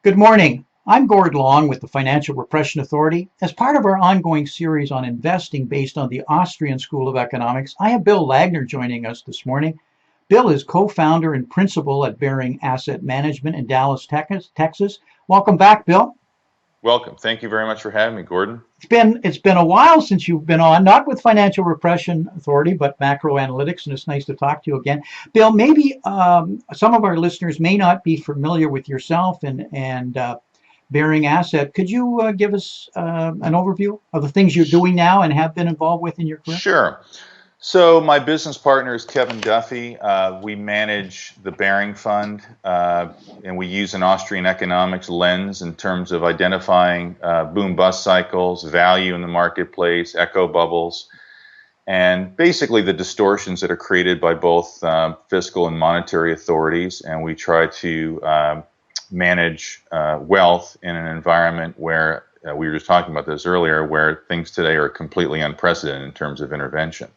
Good morning. I'm Gord Long with the Financial Repression Authority. As part of our ongoing series on investing based on the Austrian School of Economics, I have Bill Laggner joining us this morning. Bill is co-founder and principal at Bearing Asset Management in Dallas, Texas. Welcome back, Bill. Welcome. Thank you very much for having me, Gordon. It's been a while since you've been on, not with Financial Repression Authority, but macro analytics, and it's nice to talk to you again. Bill, maybe some of our listeners may not be familiar with yourself and Bearing Asset. Could you give us an overview of the things you're doing now and have been involved with in your career? Sure. So my business partner is Kevin Duffy. We manage the Bearing Fund, and we use an Austrian economics lens in terms of identifying boom-bust cycles, value in the marketplace, echo bubbles, and basically the distortions that are created by both fiscal and monetary authorities. And we try to manage wealth in an environment where we were just talking about this earlier, where things today are completely unprecedented in terms of intervention.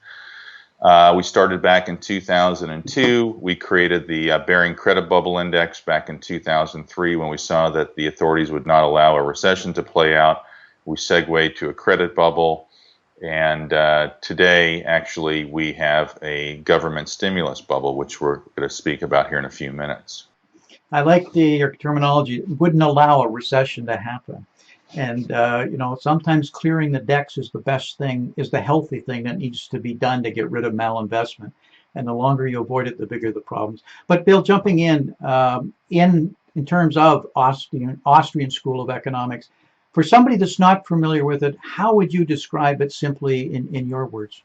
We started back in 2002. We created the Bearing Credit Bubble Index back in 2003 when we saw that the authorities would not allow a recession to play out. We segued to a credit bubble. And today, actually, we have a government stimulus bubble, which we're going to speak about here in a few minutes. I like your terminology. It wouldn't allow a recession to happen. And, sometimes clearing the decks is the best thing, is the healthy thing that needs to be done to get rid of malinvestment. And the longer you avoid it, the bigger the problems. But Bill, jumping in terms of Austrian School of Economics, for somebody that's not familiar with it, how would you describe it simply in your words?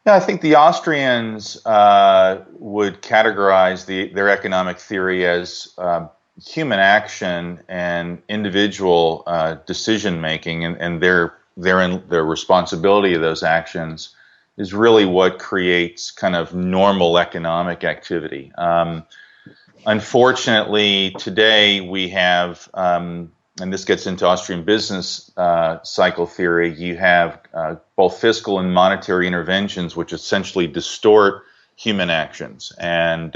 Yeah, I think the Austrians would categorize their economic theory as human action and individual decision making, and their responsibility of those actions is really what creates kind of normal economic activity. Unfortunately, today we have, and this gets into Austrian business cycle theory, you have both fiscal and monetary interventions which essentially distort human actions. And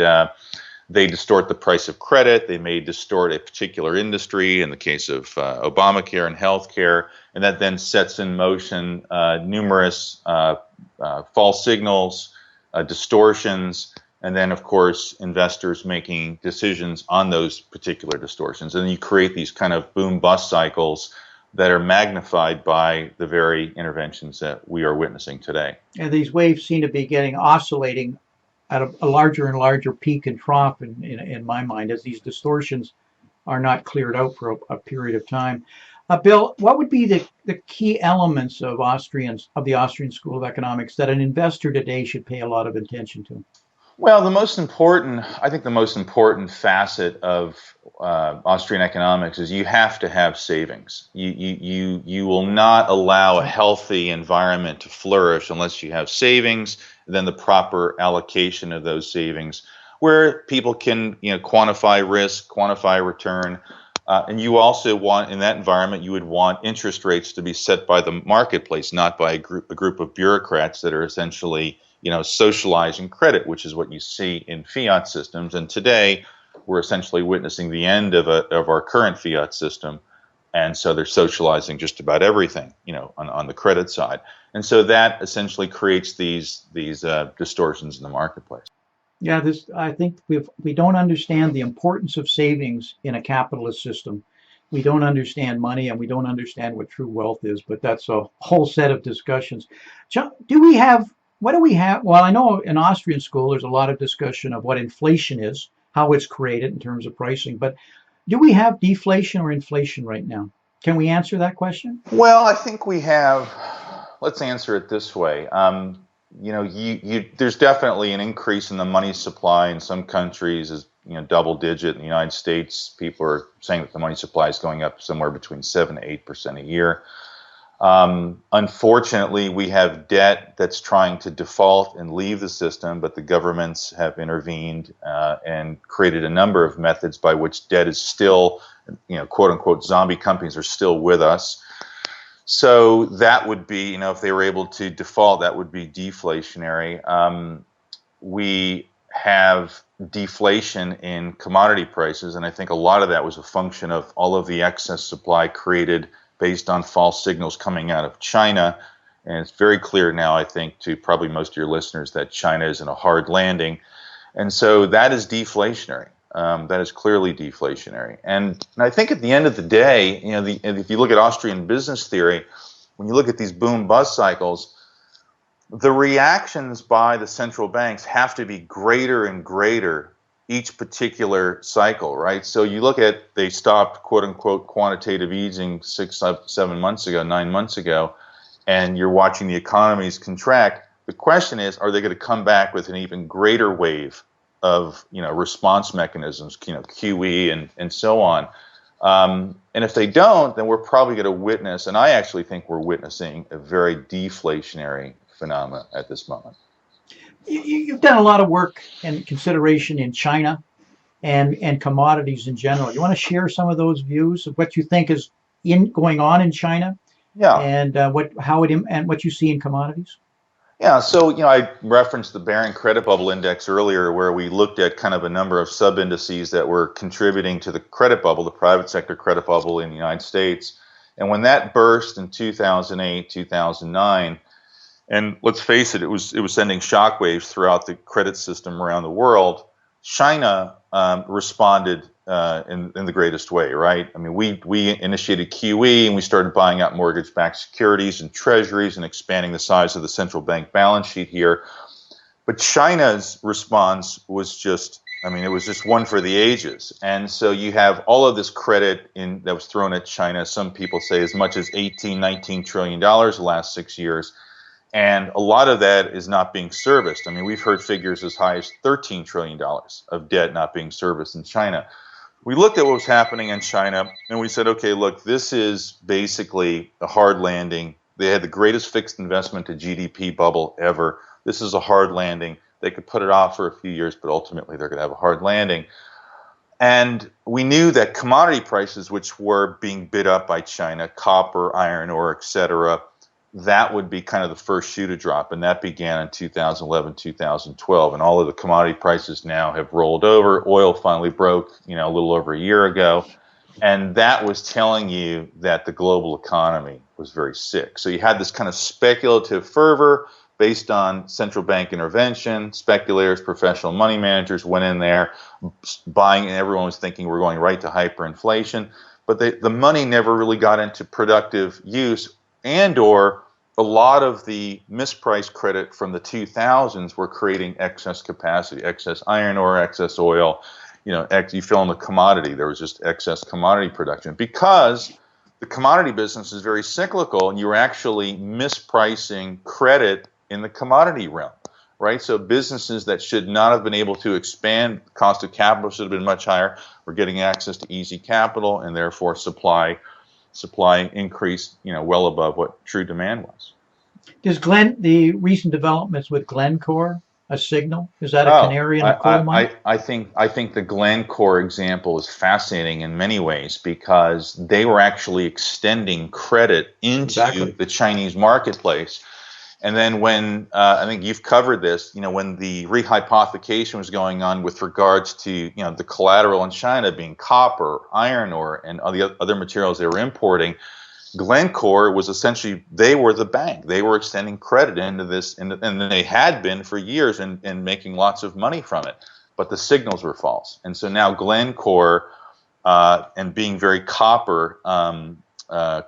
they distort the price of credit. They may distort a particular industry, in the case of Obamacare and healthcare, and that then sets in motion numerous false signals, distortions, and then, of course, investors making decisions on those particular distortions. And you create these kind of boom-bust cycles that are magnified by the very interventions that we are witnessing today. And these waves seem to be oscillating at a larger and larger peak and trough in my mind, as these distortions are not cleared out for a period of time. Bill, what would be the key elements of the Austrian School of Economics that an investor today should pay a lot of attention to? Well, I think the most important facet of Austrian economics is you have to have savings. You will not allow a healthy environment to flourish unless you have savings, and then the proper allocation of those savings, where people can quantify risk, quantify return, and you also want, in that environment, you would want interest rates to be set by the marketplace, not by a group of bureaucrats that are essentially socializing credit, which is what you see in fiat systems. And today, we're essentially witnessing the end of our current fiat system, and so they're socializing just about everything, on the credit side. And so that essentially creates these distortions in the marketplace. Yeah, I think we don't understand the importance of savings in a capitalist system. We don't understand money, and we don't understand what true wealth is. But that's a whole set of discussions. What do we have? Well, I know in Austrian school there's a lot of discussion of what inflation is, how it's created in terms of pricing. But do we have deflation or inflation right now? Can we answer that question? Well, I think we have. Let's answer it this way. There's definitely an increase in the money supply in some countries, is double digit. In the United States, people are saying that the money supply is going up somewhere between 7 to 8% a year. Unfortunately, we have debt that's trying to default and leave the system, but the governments have intervened and created a number of methods by which debt is still, quote unquote, zombie companies are still with us. So that would be, if they were able to default, that would be deflationary. We have deflation in commodity prices, and I think a lot of that was a function of all of the excess supply created based on false signals coming out of China. And it's very clear now, I think, to probably most of your listeners that China is in a hard landing. And so that is deflationary. That is clearly deflationary. And I think at the end of the day, if you look at Austrian business theory, when you look at these boom-bust cycles, the reactions by the central banks have to be greater and greater each particular cycle, right? So you look at, they stopped, quote unquote, quantitative easing 6, 7 months ago, 9 months ago, and you're watching the economies contract. The question is, are they going to come back with an even greater wave of, response mechanisms, QE and so on? And if they don't, then we're probably going to witness, and I actually think we're witnessing a very deflationary phenomena at this moment. You've done a lot of work and consideration in China and commodities in general. You want to share some of those views of what you think is going on in China? Yeah. And what you see in commodities? Yeah, so I referenced the Baring Credit Bubble Index earlier, where we looked at kind of a number of sub-indices that were contributing to the credit bubble, the private sector credit bubble in the United States. And when that burst in 2008, 2009, and let's face it, it was sending shockwaves throughout the credit system around the world, China responded in the greatest way, right? I mean, we initiated QE and we started buying out mortgage-backed securities and treasuries and expanding the size of the central bank balance sheet here. But China's response was just, it was just one for the ages. And so you have all of this credit that was thrown at China. Some people say as much as $18, $19 trillion the last 6 years. And a lot of that is not being serviced. We've heard figures as high as $13 trillion of debt not being serviced in China. We looked at what was happening in China and we said, okay, look, this is basically a hard landing. They had the greatest fixed investment to GDP bubble ever. This is a hard landing. They could put it off for a few years, but ultimately they're going to have a hard landing. And we knew that commodity prices, which were being bid up by China, copper, iron ore, et cetera, that would be kind of the first shoe to drop, and that began in 2011, 2012, and all of the commodity prices now have rolled over. Oil finally broke, a little over a year ago, and that was telling you that the global economy was very sick. So you had this kind of speculative fervor based on central bank intervention. Speculators, professional money managers went in there buying, and everyone was thinking we're going right to hyperinflation, but the money never really got into productive use. And or a lot of the mispriced credit from the 2000s were creating excess capacity, excess iron ore, excess oil. You fill in the commodity. There was just excess commodity production because the commodity business is very cyclical, and you're actually mispricing credit in the commodity realm, right? So businesses that should not have been able to expand, cost of capital should have been much higher, were getting access to easy capital, and therefore supply increased, well above what true demand was. Is the recent developments with Glencore a signal? Is that a canary in a coal mine? I think the Glencore example is fascinating in many ways because they were actually extending credit into the Chinese marketplace. And then when, I think you've covered this, when the rehypothecation was going on with regards to, the collateral in China being copper, iron ore, and all the other materials they were importing, Glencore was essentially, they were the bank. They were extending credit into this, and they had been for years and making lots of money from it. But the signals were false. And so now Glencore, and being very copper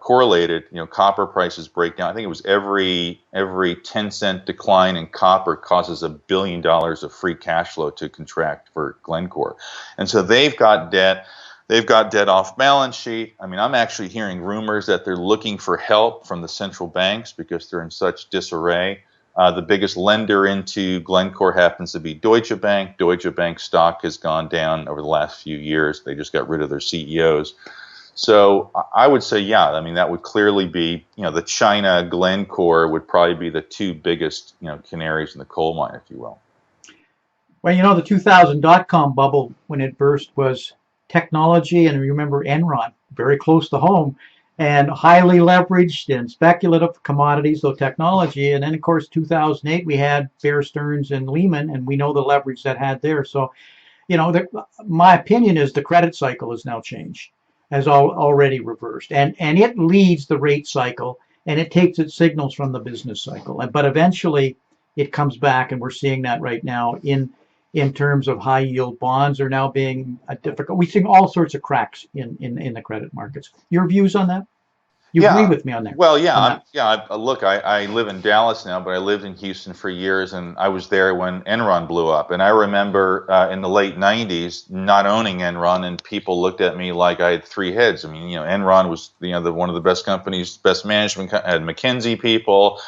correlated, copper prices break down. I think it was every 10-cent decline in copper causes $1 billion of free cash flow to contract for Glencore. And so they've got debt. They've got debt off balance sheet. I'm actually hearing rumors that they're looking for help from the central banks because they're in such disarray. The biggest lender into Glencore happens to be Deutsche Bank. Deutsche Bank stock has gone down over the last few years. They just got rid of their CEOs. So I would say, that would clearly be, the China Glencore would probably be the two biggest, canaries in the coal mine, if you will. Well, the 2000 dot-com bubble, when it burst, was technology, and remember Enron, very close to home. and highly leveraged and speculative commodities, so technology. And then, of course, 2008, we had Bear Stearns and Lehman, and we know the leverage that had there. So, my opinion is the credit cycle has now changed, has already reversed, and it leads the rate cycle, and it takes its signals from the business cycle. But eventually, it comes back, and we're seeing that right now in terms of high yield bonds are now being difficult. We're seeing all sorts of cracks in the credit markets. Your views on that? You agree Yeah. with me on that? Well, yeah, On that? look, I live in Dallas now, but I lived in Houston for years, and I was there when Enron blew up. And I remember in the late '90s not owning Enron, and people looked at me like I had three heads. I mean, Enron was one of the best companies, best management, had McKinsey people.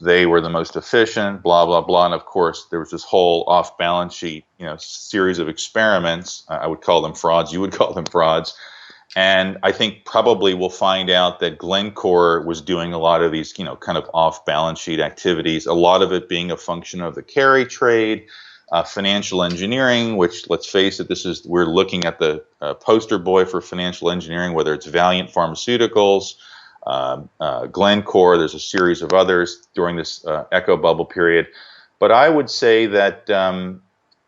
They were the most efficient, blah blah blah. And of course, there was this whole off-balance sheet, series of experiments. I would call them frauds. You would call them frauds. And I think probably we'll find out that Glencore was doing a lot of these, kind of off-balance sheet activities, a lot of it being a function of the carry trade, financial engineering, which, let's face it, we're looking at the poster boy for financial engineering, whether it's Valiant Pharmaceuticals, Glencore, there's a series of others during this echo bubble period. But I would say that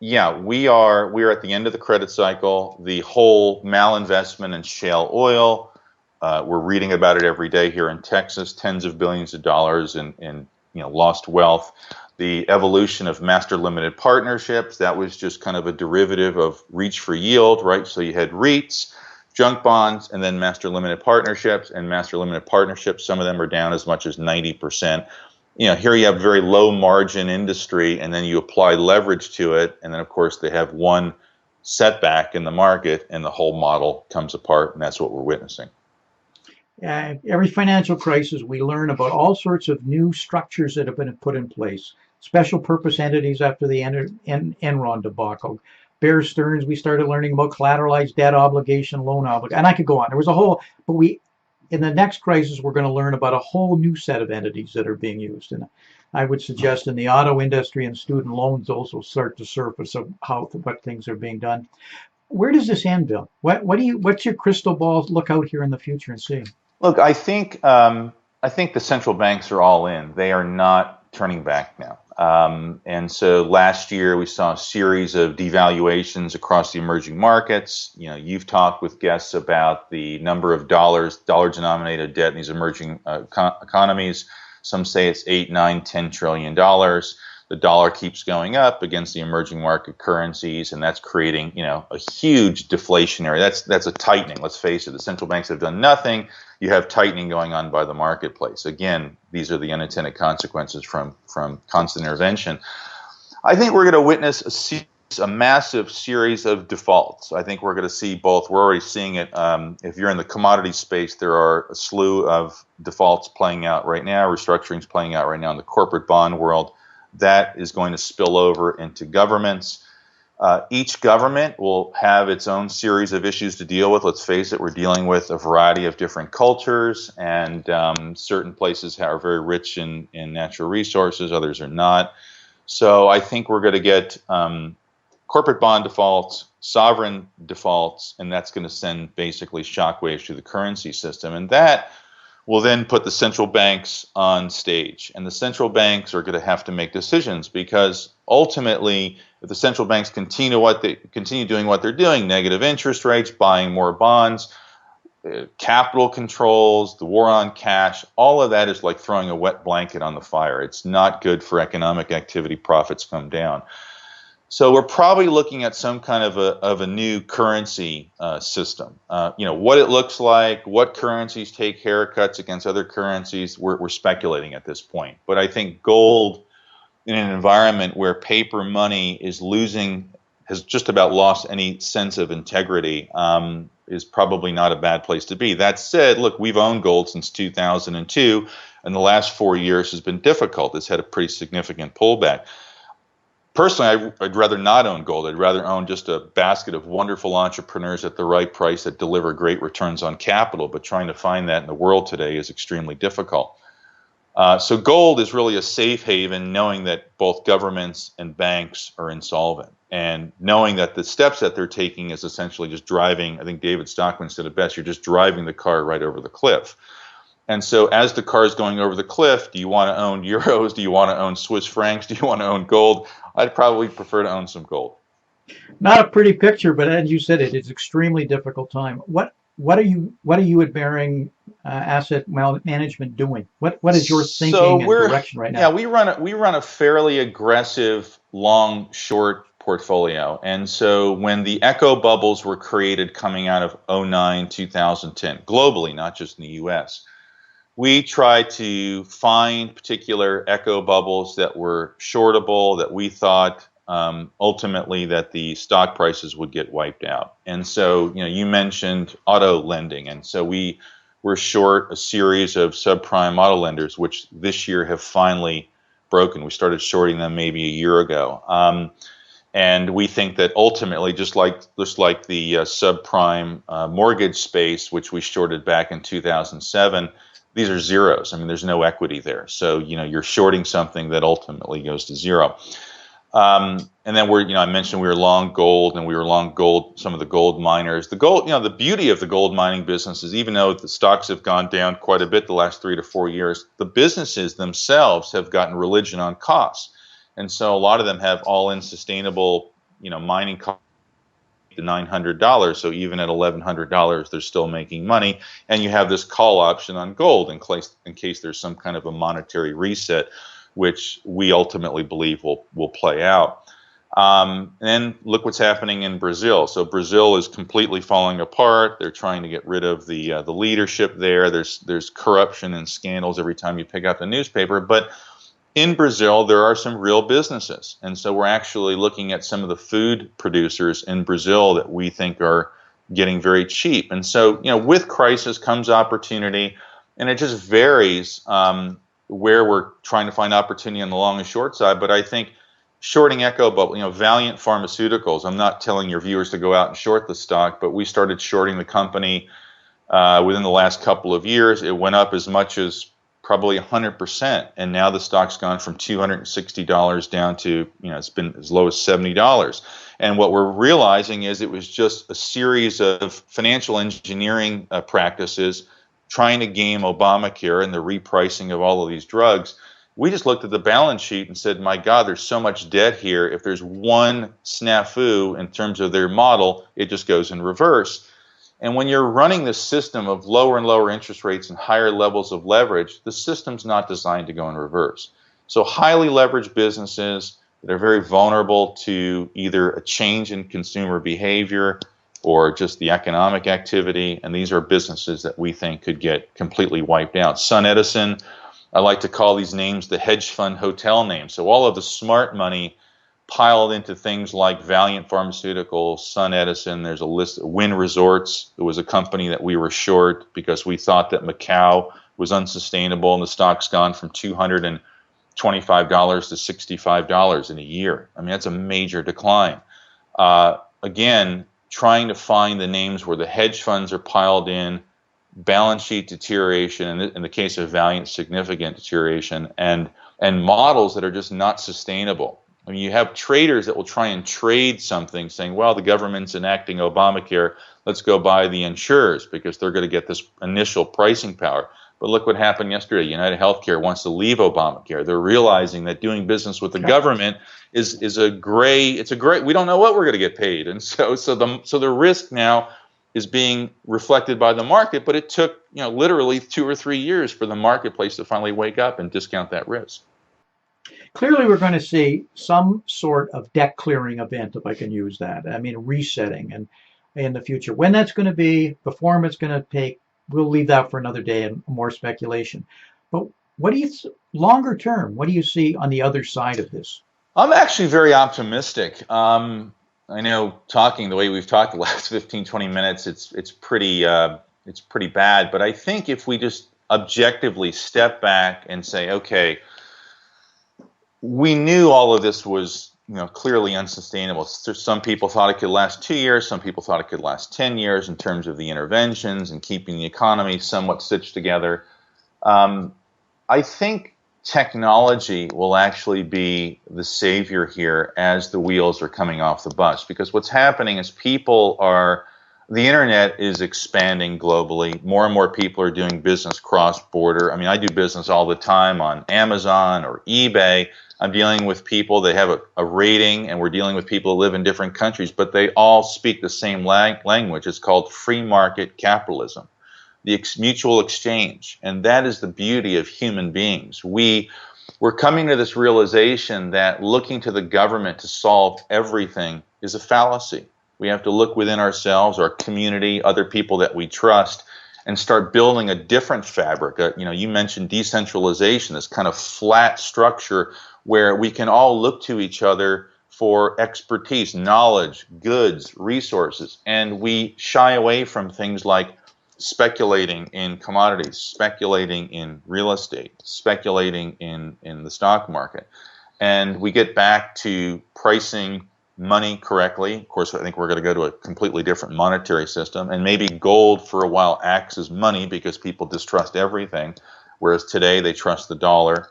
we are at the end of the credit cycle. The whole malinvestment in shale oil, we're reading about it every day here in Texas, tens of billions of dollars in lost wealth. The evolution of master limited partnerships, that was just kind of a derivative of reach for yield, right? So you had REITs, junk bonds, and then master limited partnerships. And master limited partnerships, some of them are down as much as 90%. Here you have very low margin industry, and then you apply leverage to it, and then of course they have one setback in the market, and the whole model comes apart, and that's what we're witnessing. Every financial crisis, we learn about all sorts of new structures that have been put in place. Special purpose entities after the Enron debacle. Bear Stearns, we started learning about collateralized debt obligation, loan obligation, and I could go on. There was a whole, but in the next crisis, we're going to learn about a whole new set of entities that are being used. And I would suggest in the auto industry and student loans also start to surface of what things are being done. Where does this end, Bill? What's your crystal ball look out here in the future and see? Look, I think the central banks are all in. They are not turning back now. And so last year we saw a series of devaluations across the emerging markets. You've talked with guests about the number of dollar-denominated debt in these emerging economies. Some say it's $8, $9, $10 trillion. The dollar keeps going up against the emerging market currencies, and that's creating, a huge deflationary. That's a tightening. Let's face it. The central banks have done nothing. You have tightening going on by the marketplace. Again, these are the unintended consequences from constant intervention. I think we're going to witness a massive series of defaults. I think we're going to see both. We're already seeing it. If you're in the commodity space, there are a slew of defaults playing out right now, restructurings playing out right now in the corporate bond world. That is going to spill over into governments. Each government will have its own series of issues to deal with. Let's face it, we're dealing with a variety of different cultures, and certain places are very rich in natural resources, others are not. So I think we're going to get corporate bond defaults, sovereign defaults, and that's going to send basically shockwaves through the currency system. And that will then put the central banks on stage. And the central banks are going to have to make decisions, because ultimately, if the central banks continue doing what they're doing, negative interest rates, buying more bonds, capital controls, the war on cash, all of that is like throwing a wet blanket on the fire. It's not good for economic activity. Profits come down. So we're probably looking at some kind of a new currency system. What it looks like, what currencies take haircuts against other currencies, we're speculating at this point. But I think gold, in an environment where paper money has just about lost any sense of integrity, is probably not a bad place to be. That said, look, we've owned gold since 2002, and the last 4 years has been difficult. It's had a pretty significant pullback. Personally, I'd rather not own gold. I'd rather own just a basket of wonderful entrepreneurs at the right price that deliver great returns on capital, but trying to find that in the world today is extremely difficult. So gold is really a safe haven, knowing that both governments and banks are insolvent. and knowing that the steps that they're taking is essentially just driving. I think David Stockman said it best: you're just driving the car right over the cliff. And so as the car is going over the cliff, do you want to own euros? Do you want to own Swiss francs? Do you want to own gold? I'd probably prefer to own some gold. Not a pretty picture, but as you said, it is extremely difficult time. What are you at Baring Asset Management doing? What is your So thinking and we're direction right yeah now? we run a fairly aggressive long short portfolio. And so when the echo bubbles were created coming out of '09, 2010, globally, not just in the US, we tried to find particular echo bubbles that were shortable, that we thought ultimately that the stock prices would get wiped out. And so, you mentioned auto lending, and so we were short a series of subprime auto lenders, which this year have finally broken. We started shorting them maybe a year ago. And we think that ultimately, just like the subprime mortgage space, which we shorted back in 2007, these are zeros. I mean, there's no equity there. So, you're shorting something that ultimately goes to zero. And then I mentioned we were long gold, and we were long gold, some of the gold miners. The gold, the beauty of the gold mining business is, even though the stocks have gone down quite a bit the last 3 to 4 years, the businesses themselves have gotten religion on costs. And so a lot of them have all-in sustainable, mining costs to $900. So even at $1,100, they're still making money. And you have this call option on gold in case there's some kind of a monetary reset, which we ultimately believe will play out. And then look what's happening in Brazil. So Brazil is completely falling apart. They're trying to get rid of the leadership there. There's corruption and scandals every time you pick up the newspaper. But in Brazil, there are some real businesses. And so we're actually looking at some of the food producers in Brazil that we think are getting very cheap. And so, with crisis comes opportunity, and it just varies where we're trying to find opportunity on the long and short side. But I think shorting echo bubble, Valiant Pharmaceuticals, I'm not telling your viewers to go out and short the stock, but we started shorting the company within the last couple of years. It went up as much as probably 100%, and now the stock's gone from $260 down to, it's been as low as $70. And what we're realizing is it was just a series of financial engineering practices trying to game Obamacare and the repricing of all of these drugs. We just looked at the balance sheet and said, my God, there's so much debt here. If there's one snafu in terms of their model, it just goes in reverse. And when you're running this system of lower and lower interest rates and higher levels of leverage, the system's not designed to go in reverse. So highly leveraged businesses that are very vulnerable to either a change in consumer behavior or just the economic activity, and these are businesses that we think could get completely wiped out. SunEdison, I like to call these names the hedge fund hotel names. So all of the smart money piled into things like Valiant Pharmaceuticals, SunEdison. There's a list. Wynn Resorts, it was a company that we were short because we thought that Macau was unsustainable, and the stock's gone from $225 to $65 in a year. I mean, that's a major decline. Again, trying to find the names where the hedge funds are piled in, balance sheet deterioration, and in the case of Valiant, significant deterioration, and models that are just not sustainable. I mean, you have traders that will try and trade something saying, well, the government's enacting Obamacare, let's go buy the insurers because they're going to get this initial pricing power. But look what happened yesterday. United Healthcare wants to leave Obamacare. They're realizing that doing business with the government is a gray, we don't know what we're going to get paid. And so the risk now is being reflected by the market, but it took, literally 2 or 3 years for the marketplace to finally wake up and discount that risk. Clearly, we're going to see some sort of debt clearing event, if I can use that. I mean, resetting and in the future. When that's going to be, the form it's going to take, we'll leave that for another day and more speculation. But what do you, longer term, what do you see on the other side of this? I'm actually very optimistic. I know talking the way we've talked the last 15, 20 minutes, it's pretty bad. But I think if we just objectively step back and say, okay, we knew all of this was, clearly unsustainable. Some people thought it could last 2 years. Some people thought it could last 10 years in terms of the interventions and keeping the economy somewhat stitched together. I think technology will actually be the savior here as the wheels are coming off the bus. Because what's happening is the internet is expanding globally. More and more people are doing business cross-border. I mean, I do business all the time on Amazon or eBay. I'm dealing with people that have a rating, and we're dealing with people who live in different countries, but they all speak the same language. It's called free market capitalism, the mutual exchange. And that is the beauty of human beings. We're coming to this realization that looking to the government to solve everything is a fallacy. We have to look within ourselves, our community, other people that we trust, and start building a different fabric. You mentioned decentralization, this kind of flat structure where we can all look to each other for expertise, knowledge, goods, resources, and we shy away from things like speculating in commodities, speculating in real estate, speculating in the stock market. And we get back to pricing money correctly. Of course, I think we're going to go to a completely different monetary system, and maybe gold for a while acts as money because people distrust everything, whereas today they trust the dollar.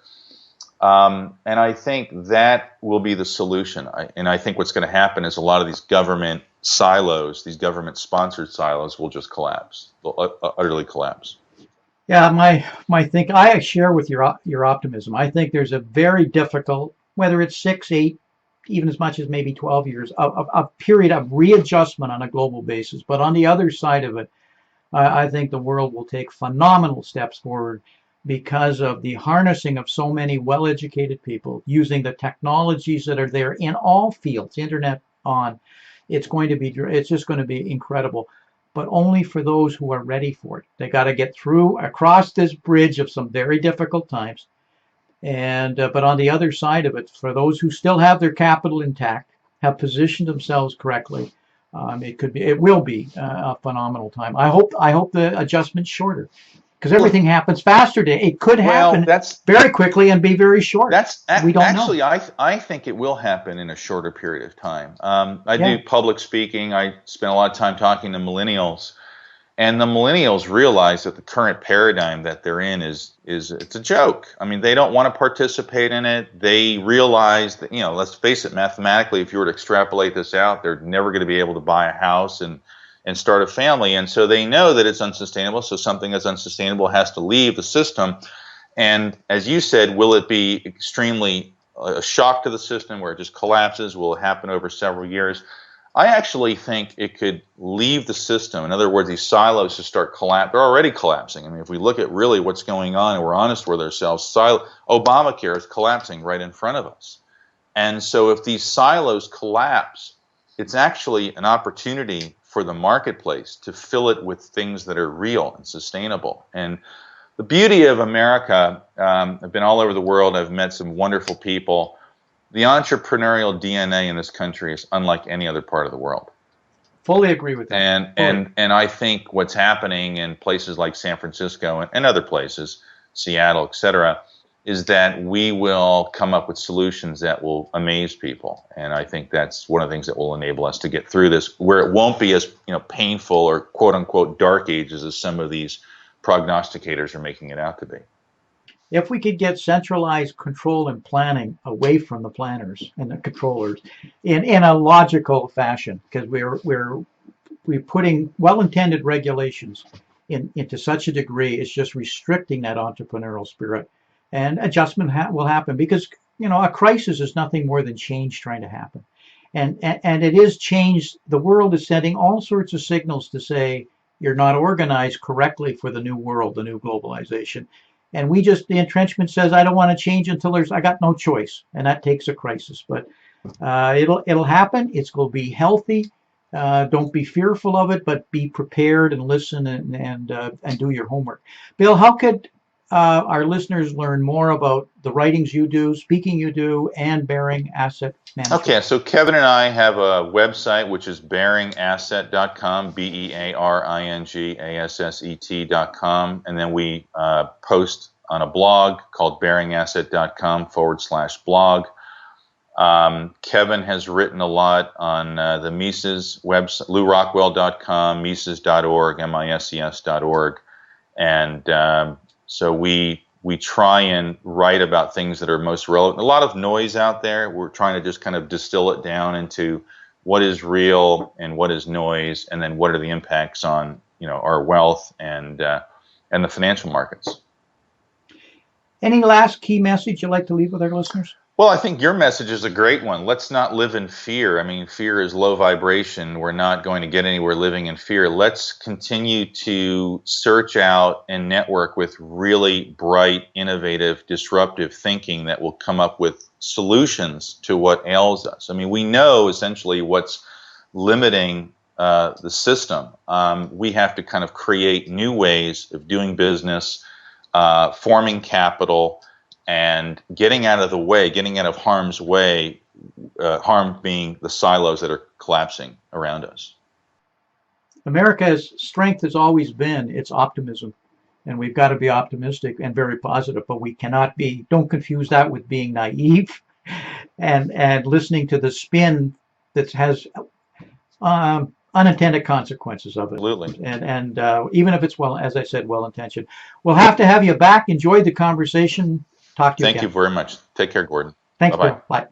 And I think that will be the solution. I think what's going to happen is a lot of these government silos, these government-sponsored silos, will just collapse. They'll utterly collapse. Yeah, I share with your optimism. I think there's a very difficult, whether it's 6, 8, even as much as maybe 12 years, a period of readjustment on a global basis. But on the other side of it, I think the world will take phenomenal steps forward because of the harnessing of so many well-educated people using the technologies that are there in all fields, internet on. It's just going to be incredible, but only for those who are ready for it. They got to get across this bridge of some very difficult times. And but on the other side of it, for those who still have their capital intact, have positioned themselves correctly, it will be a phenomenal time. I hope the adjustment's shorter, because everything happens faster today. It could happen very quickly and be very short. We don't know. I think it will happen in a shorter period of time. I do public speaking. I spend a lot of time talking to millennials. And the millennials realize that the current paradigm that they're in is it's a joke. I mean, they don't want to participate in it. They realize that, let's face it, mathematically, if you were to extrapolate this out, they're never going to be able to buy a house and start a family. And so they know that it's unsustainable. So something that's unsustainable has to leave the system. And as you said, will it be extremely a shock to the system where it just collapses? Will it happen over several years? I actually think it could leave the system. In other words, these silos just start collapsing. They're already collapsing. I mean, if we look at really what's going on and we're honest with ourselves, Obamacare is collapsing right in front of us. And so if these silos collapse, it's actually an opportunity for the marketplace to fill it with things that are real and sustainable. And the beauty of America, I've been all over the world. I've met some wonderful people. The entrepreneurial DNA in this country is unlike any other part of the world. Fully agree with that. And I think what's happening in places like San Francisco and other places, Seattle, et cetera, is that we will come up with solutions that will amaze people. And I think that's one of the things that will enable us to get through this, where it won't be as painful or quote unquote dark ages as some of these prognosticators are making it out to be. If we could get centralized control and planning away from the planners and the controllers in a logical fashion, because we're putting well-intended regulations into such a degree, it's just restricting that entrepreneurial spirit, and adjustment will happen, because a crisis is nothing more than change trying to happen, and it is change. The world is sending all sorts of signals to say you're not organized correctly for the new world, the new globalization. And the entrenchment says, I don't want to change until I got no choice. And that takes a crisis. But it'll happen. It's going to be healthy. Don't be fearful of it, but be prepared and listen and do your homework. Bill, how could our listeners learn more about the writings you do, speaking you do, and Baring Asset Management? Okay, so Kevin and I have a website, which is baringasset.com, BEARINGASSET.com, and then we post on a blog called baringasset.com/blog. Kevin has written a lot on the Mises website, LouRockwell.com, Mises.org, MISES.org, and so we we try and write about things that are most relevant. A lot of noise out there. We're trying to just kind of distill it down into what is real and what is noise, and then what are the impacts on our wealth and the financial markets. Any last key message you'd like to leave with our listeners? Well, I think your message is a great one. Let's not live in fear. I mean, fear is low vibration. We're not going to get anywhere living in fear. Let's continue to search out and network with really bright, innovative, disruptive thinking that will come up with solutions to what ails us. I mean, we know essentially what's limiting the system. We have to kind of create new ways of doing business, forming capital, and getting out of the way, getting out of harm's way, harm being the silos that are collapsing around us. America's strength has always been its optimism, and we've got to be optimistic and very positive, but we cannot be, don't confuse that with being naive and listening to the spin that has unintended consequences of it. Absolutely. And even if it's, well, as I said, well-intentioned. We'll have to have you back. Enjoyed the conversation. Talk to you again. Thank you very much. Take care, Gordon. Thanks, Bye-bye. Bill. Bye.